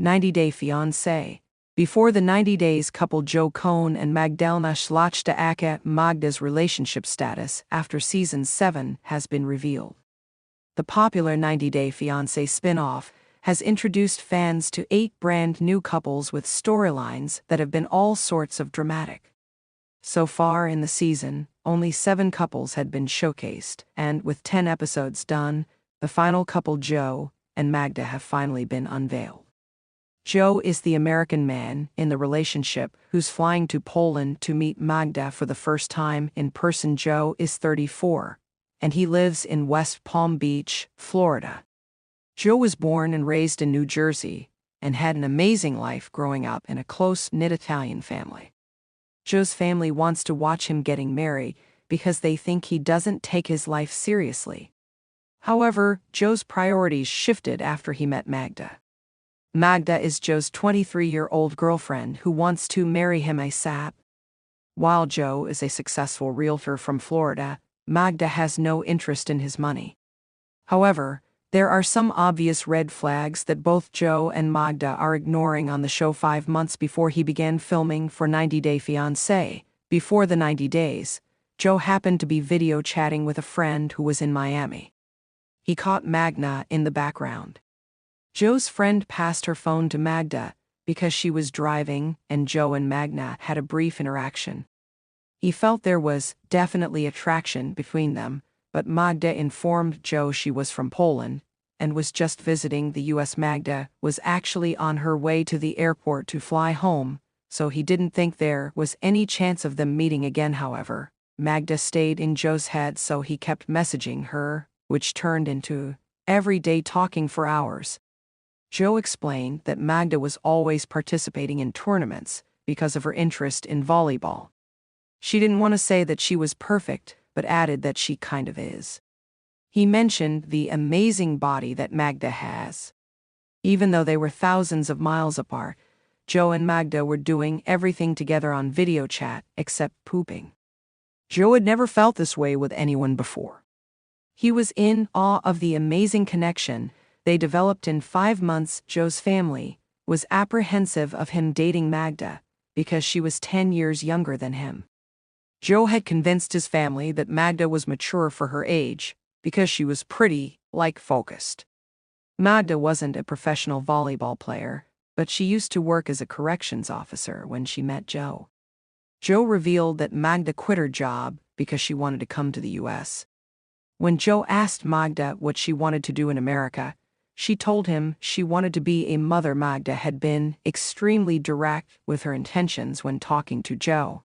90-Day Fiancé. Before the 90 days, couple Coan and Magdalena Szlachta aka Magda's relationship status after Season 7 has been revealed. The popular 90-Day Fiancé spin-off has introduced fans to 8 brand new couples with storylines that have been all sorts of dramatic. So far in the season, only 7 couples had been showcased, and with 10 episodes done, the final couple Joe and Magda have finally been unveiled. Joe is the American man in the relationship who's flying to Poland to meet Magda for the first time in person. Joe is 34, and he lives in West Palm Beach, Florida. Joe was born and raised in New Jersey and had an amazing life growing up in a close-knit Italian family. Joe's family wants to watch him getting married because they think he doesn't take his life seriously. However, Joe's priorities shifted after he met Magda. Magda is Joe's 23-year-old girlfriend who wants to marry him ASAP. While Joe is a successful realtor from Florida, Magda has no interest in his money. However, there are some obvious red flags that both Joe and Magda are ignoring on the show. 5 months before he began filming for 90-Day Fiancé, before the 90 days, Joe happened to be video chatting with a friend who was in Miami. He caught Magda in the background. Joe's friend passed her phone to Magda because she was driving, and Joe and Magda had a brief interaction. He felt there was definitely attraction between them, but Magda informed Joe she was from Poland and was just visiting the US. Magda was actually on her way to the airport to fly home, so he didn't think there was any chance of them meeting again. However, Magda stayed in Joe's head, so he kept messaging her, which turned into every day talking for hours. Joe explained that Magda was always participating in tournaments because of her interest in volleyball. She didn't want to say that she was perfect, but added that she kind of is. He mentioned the amazing body that Magda has. Even though they were thousands of miles apart, Joe and Magda were doing everything together on video chat except pooping. Joe had never felt this way with anyone before. He was in awe of the amazing connection they developed in 5 months. Joe's family was apprehensive of him dating Magda because she was 10 years younger than him. Joe had convinced his family that Magda was mature for her age because she was pretty, focused. Magda wasn't a professional volleyball player, but she used to work as a corrections officer when she met Joe. Joe revealed that Magda quit her job because she wanted to come to the US. When Joe asked Magda what she wanted to do in America, she told him she wanted to be a mother. Magda had been extremely direct with her intentions when talking to Joe.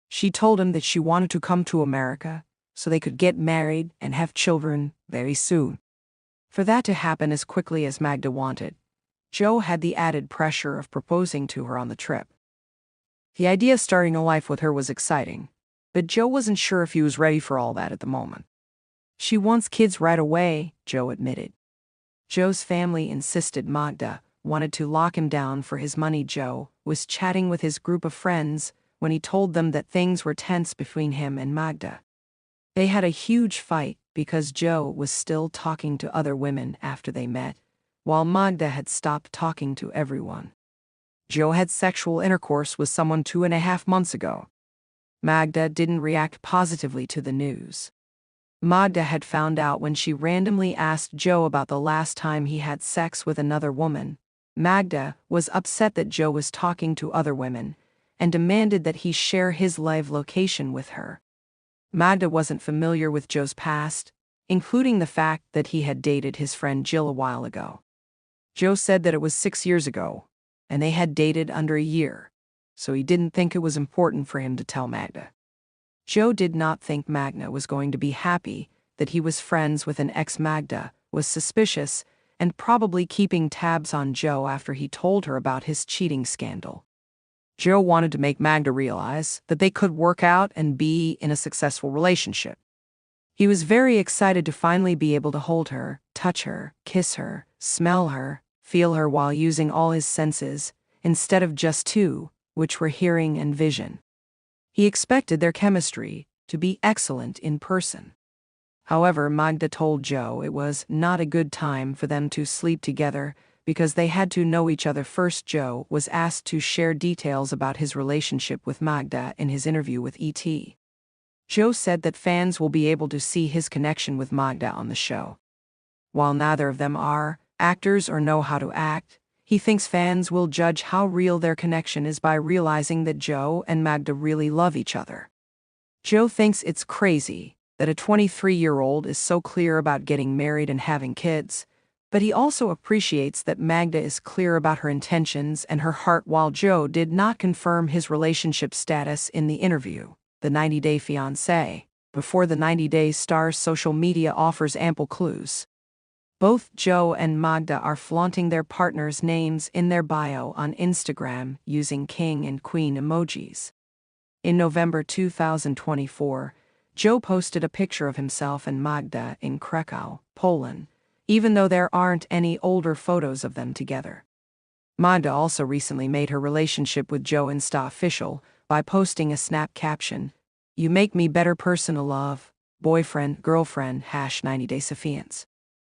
She told him that she wanted to come to America so they could get married and have children very soon. For that to happen as quickly as Magda wanted, Joe had the added pressure of proposing to her on the trip. The idea of starting a life with her was exciting, but Joe wasn't sure if he was ready for all that at the moment. She wants kids right away, Joe admitted. Joe's family insisted Magda wanted to lock him down for his money. Joe was chatting with his group of friends when he told them that things were tense between him and Magda. They had a huge fight because Joe was still talking to other women after they met, while Magda had stopped talking to everyone. Joe had sexual intercourse with someone 2.5 months ago. Magda didn't react positively to the news. Magda had found out when she randomly asked Joe about the last time he had sex with another woman. Magda was upset that Joe was talking to other women and demanded that he share his live location with her. Magda wasn't familiar with Joe's past, including the fact that he had dated his friend Jill a while ago. Joe said that it was 6 years ago, and they had dated under a year, so he didn't think it was important for him to tell Magda. Joe did not think Magda was going to be happy that he was friends with an ex. Magda was suspicious and probably keeping tabs on Joe after he told her about his cheating scandal. Joe wanted to make Magda realize that they could work out and be in a successful relationship. He was very excited to finally be able to hold her, touch her, kiss her, smell her, feel her while using all his senses, instead of just 2, which were hearing and vision. He expected their chemistry to be excellent in person. However, Magda told Joe it was not a good time for them to sleep together because they had to know each other first. Joe was asked to share details about his relationship with Magda in his interview with ET. Joe said that fans will be able to see his connection with Magda on the show. While neither of them are actors or know how to act, he thinks fans will judge how real their connection is by realizing that Joe and Magda really love each other. Joe thinks it's crazy that a 23-year-old is so clear about getting married and having kids, but he also appreciates that Magda is clear about her intentions and her heart. While Joe did not confirm his relationship status in the interview, the 90-day fiancé, before the 90 Days star's social media offers ample clues. Both Joe and Magda are flaunting their partners' names in their bio on Instagram using king and queen emojis. In November 2024, Joe posted a picture of himself and Magda in Krakow, Poland, even though there aren't any older photos of them together. Magda also recently made her relationship with Joe Insta official by posting a snap caption, "You make me better person to love, boyfriend, girlfriend, #90 Days Fiancé."